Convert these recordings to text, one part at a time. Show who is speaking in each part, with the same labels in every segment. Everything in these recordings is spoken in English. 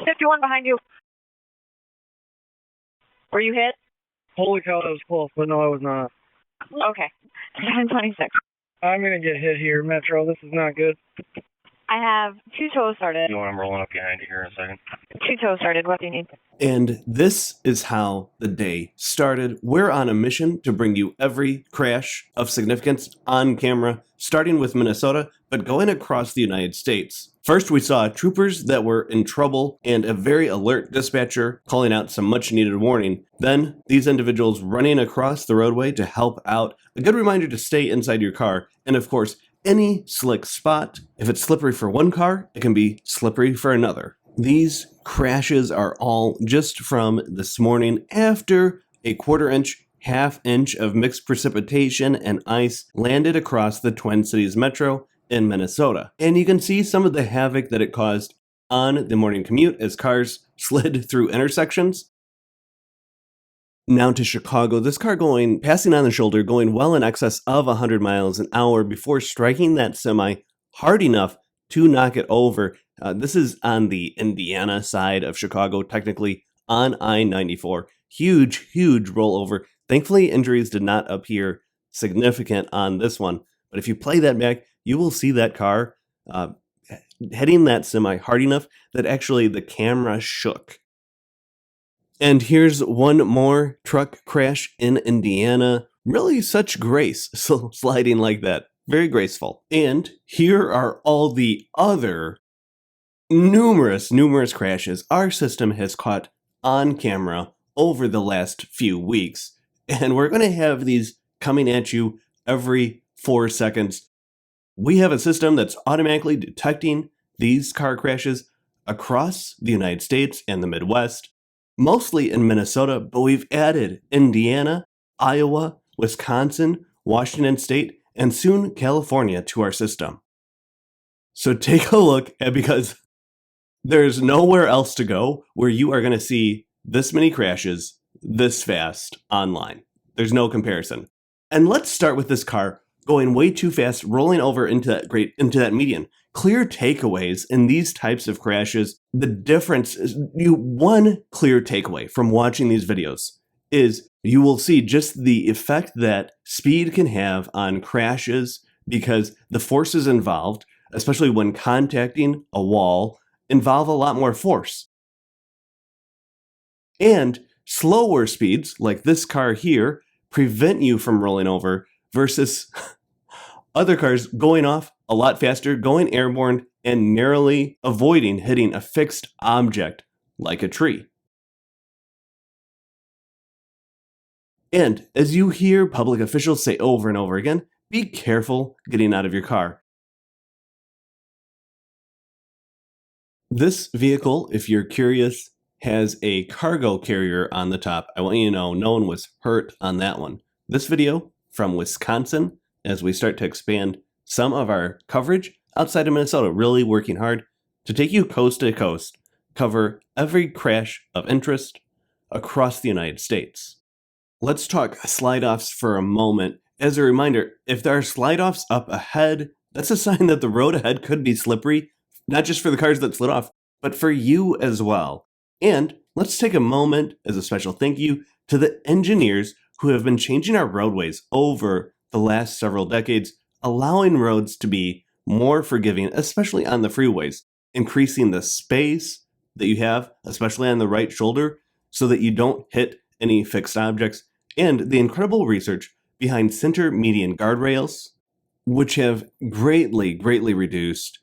Speaker 1: 51 behind you. Were you hit?
Speaker 2: Holy cow, that was close, but no, I was not.
Speaker 1: Okay. 726.
Speaker 2: I'm going to get hit here, Metro. This is not good.
Speaker 1: I have 2 tows started.
Speaker 3: You know what? I'm rolling up behind you here in a second.
Speaker 1: 2 tows started. What do you need?
Speaker 4: And this is how the day started. We're on a mission to bring you every crash of significance on camera, starting with Minnesota, but going across the United States. First, we saw troopers that were in trouble and a very alert dispatcher calling out some much needed warning. Then, these individuals running across the roadway to help out. A good reminder to stay inside your car. And of course, any slick spot, if it's slippery for one car, it can be slippery for another. These crashes are all just from this morning after a quarter-inch, half-inch of mixed precipitation and ice landed across the Twin Cities metro in Minnesota. And you can see some of the havoc that it caused on the morning commute as cars slid through intersections. Now to Chicago, this car passing on the shoulder, going well in excess of 100 miles an hour before striking that semi hard enough to knock it over. This is on the Indiana side of Chicago, technically on I-94. Huge rollover. Thankfully, injuries did not appear significant on this one. But if you play that back, you will see that car hitting that semi hard enough that actually the camera shook. And here's one more truck crash in Indiana. Really such grace, so sliding like that. Very graceful. And here are all the other numerous crashes our system has caught on camera over the last few weeks. And we're going to have these coming at you every 4 seconds. We have a system that's automatically detecting these car crashes across the United States and the Midwest, mostly in Minnesota, but we've added Indiana, Iowa, Wisconsin, Washington State, and soon California to our system. So take a look at, because there's nowhere else to go where you are going to see this many crashes this fast online. There's no comparison. And let's start with this car going way too fast, rolling over into that median. Clear takeaways in these types of crashes. The difference is one clear takeaway from watching these videos is you will see just the effect that speed can have on crashes, because the forces involved, especially when contacting a wall, involve a lot more force. And slower speeds, like this car here, prevent you from rolling over versus other cars going off a lot faster, going airborne, and narrowly avoiding hitting a fixed object like a tree. And as you hear public officials say over and over again, be careful getting out of your car. This vehicle, if you're curious, has a cargo carrier on the top. I want you to know no one was hurt on that one. This video from Wisconsin, as we start to expand some of our coverage outside of Minnesota, really working hard to take you coast to coast, cover every crash of interest across the United States. Let's talk slide-offs for a moment. As a reminder, if there are slide-offs up ahead, that's a sign that the road ahead could be slippery, not just for the cars that slid off, but for you as well. And let's take a moment as a special thank you to the engineers who have been changing our roadways over the last several decades, allowing roads to be more forgiving, especially on the freeways, increasing the space that you have, especially on the right shoulder, so that you don't hit any fixed objects, and the incredible research behind center median guardrails, which have greatly reduced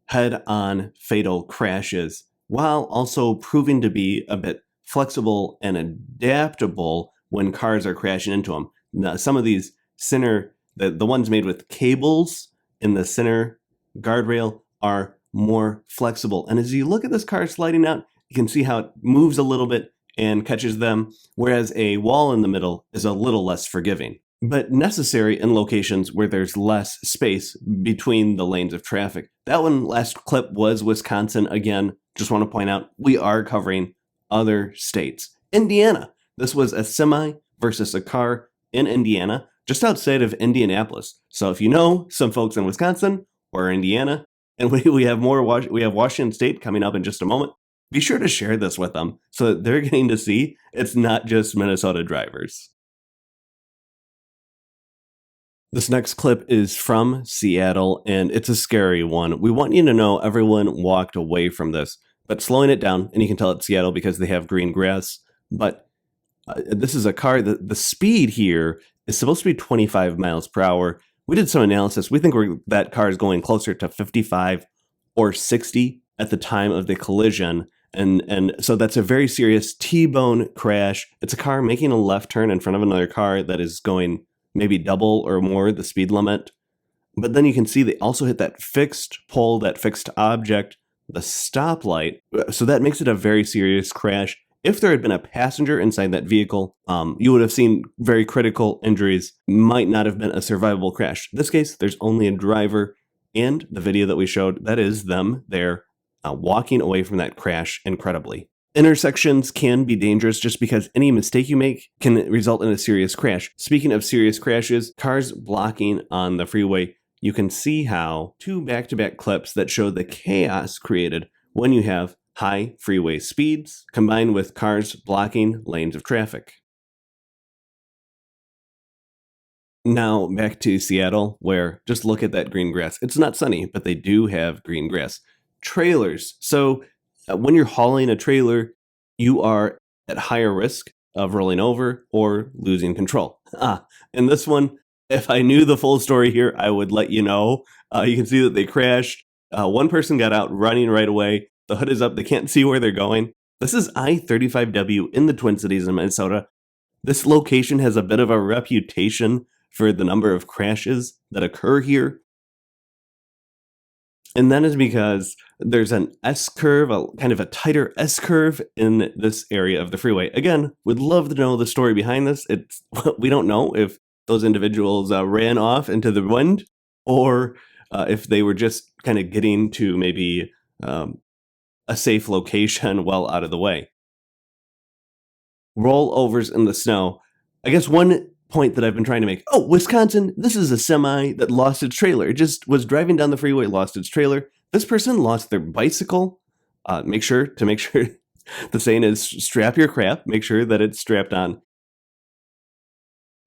Speaker 4: head-on fatal crashes, while also proving to be a bit flexible and adaptable when cars are crashing into them. Now, some of these center, the ones made with cables in the center guardrail, are more flexible. And as you look at this car sliding out, you can see how it moves a little bit and catches them, whereas a wall in the middle is a little less forgiving, but necessary in locations where there's less space between the lanes of traffic. That one last clip was Wisconsin. Again, just want to point out, we are covering other states. Indiana, this was a semi versus a car in Indiana, just outside of Indianapolis. So if you know some folks in Wisconsin or Indiana, and we have Washington State coming up in just a moment, be sure to share this with them so that they're getting to see it's not just Minnesota drivers. This next clip is from Seattle, and it's a scary one. We want you to know everyone walked away from this, but slowing it down, and you can tell it's Seattle because they have green grass, but this is a car that the speed here is supposed to be 25 miles per hour. We did some analysis. We think that car is going closer to 55 or 60 at the time of the collision. And so that's a very serious T-bone crash. It's a car making a left turn in front of another car that is going maybe double or more the speed limit. But then you can see they also hit that fixed pole, that fixed object, the stoplight. So that makes it a very serious crash. If there had been a passenger inside that vehicle, you would have seen very critical injuries. Might not have been a survivable crash. In this case, there's only a driver, and the video that we showed, that is them there walking away from that crash incredibly. Intersections can be dangerous just because any mistake you make can result in a serious crash. Speaking of serious crashes, cars blocking on the freeway, you can see how two back-to-back clips that show the chaos created when you have high freeway speeds combined with cars blocking lanes of traffic. Now back to Seattle, where just look at that green grass. It's not sunny, but they do have green grass. Trailers. So when you're hauling a trailer, you are at higher risk of rolling over or losing control. And this one, if I knew the full story here, I would let you know. You can see that they crashed. One person got out running right away. The hood is up. They can't see where they're going. This is I-35W in the Twin Cities in Minnesota. This location has a bit of a reputation for the number of crashes that occur here. And that is because there's an S-curve, kind of a tighter S-curve in this area of the freeway. Again, would love to know the story behind this. We don't know if those individuals ran off into the wind or if they were just kind of getting to maybe a safe location well out of the way. Rollovers in the snow. I guess one point that I've been trying to make. Oh, Wisconsin, this is a semi that lost its trailer. It just was driving down the freeway, lost its trailer. This person lost their bicycle. Make sure the saying is strap your crap. Make sure that it's strapped on.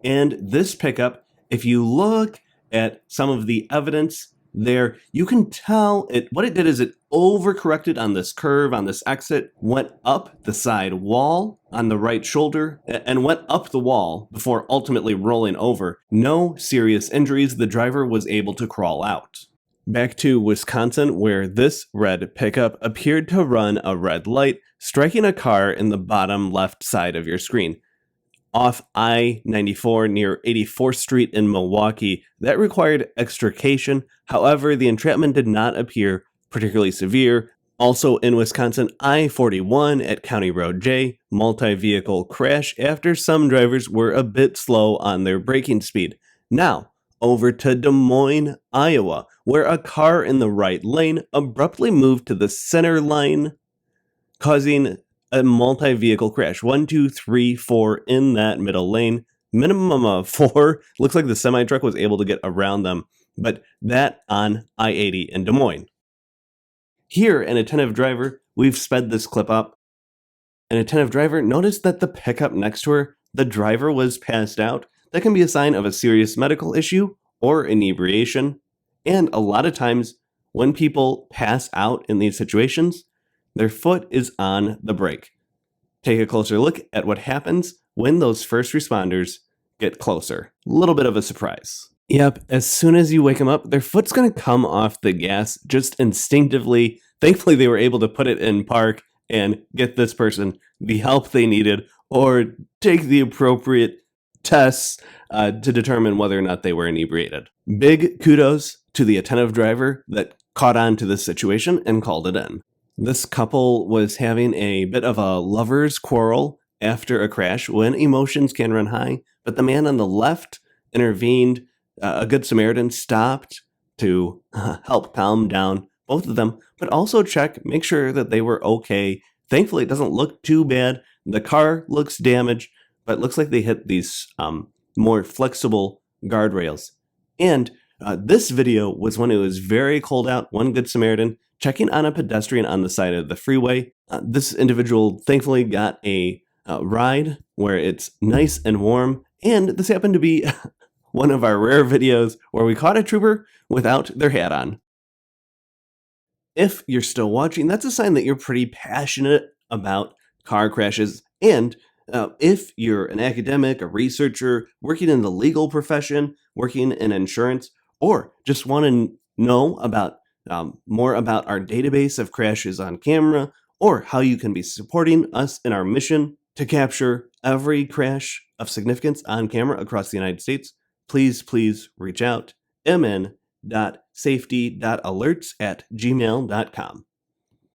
Speaker 4: And this pickup, if you look at some of the evidence there, you can tell what it did is it overcorrected on this curve, on this exit, went up the side wall on the right shoulder, and went up the wall before ultimately rolling over. No serious injuries. The driver was able to crawl out. Back to Wisconsin, where this red pickup appeared to run a red light, striking a car in the bottom left side of your screen. Off I-94 near 84th Street in Milwaukee, that required extrication. However, the entrapment did not appear particularly severe. Also in Wisconsin, I-41 at County Road J, multi-vehicle crash after some drivers were a bit slow on their braking speed. Now, over to Des Moines, Iowa, where a car in the right lane abruptly moved to the center line, causing a multi-vehicle crash. 1, 2, 3, 4 in that middle lane. Minimum of 4. Looks like the semi-truck was able to get around them. But that on I-80 in Des Moines. Here, an attentive driver, we've sped this clip up. An attentive driver noticed that the pickup next to her, the driver was passed out. That can be a sign of a serious medical issue or inebriation. And a lot of times, when people pass out in these situations, their foot is on the brake. Take a closer look at what happens when those first responders get closer. A little bit of a surprise. Yep, as soon as you wake them up, their foot's going to come off the gas just instinctively. Thankfully, they were able to put it in park and get this person the help they needed or take the appropriate tests to determine whether or not they were inebriated. Big kudos to the attentive driver that caught on to this situation and called it in. This couple was having a bit of a lover's quarrel after a crash when emotions can run high, but the man on the left intervened. A good Samaritan stopped to help calm down both of them, but also make sure that they were okay. Thankfully, it doesn't look too bad. The car looks damaged, but it looks like they hit these more flexible guardrails. And this video was when it was very cold out. One good Samaritan checking on a pedestrian on the side of the freeway. This individual thankfully got a ride where it's nice and warm, and this happened to be one of our rare videos where we caught a trooper without their hat on. If you're still watching, that's a sign that you're pretty passionate about car crashes. And if you're an academic, a researcher, working in the legal profession, working in insurance, or just want to know about more about our database of crashes on camera, or how you can be supporting us in our mission to capture every crash of significance on camera across the United States, please reach out. MN.Safety.Alerts at gmail.com.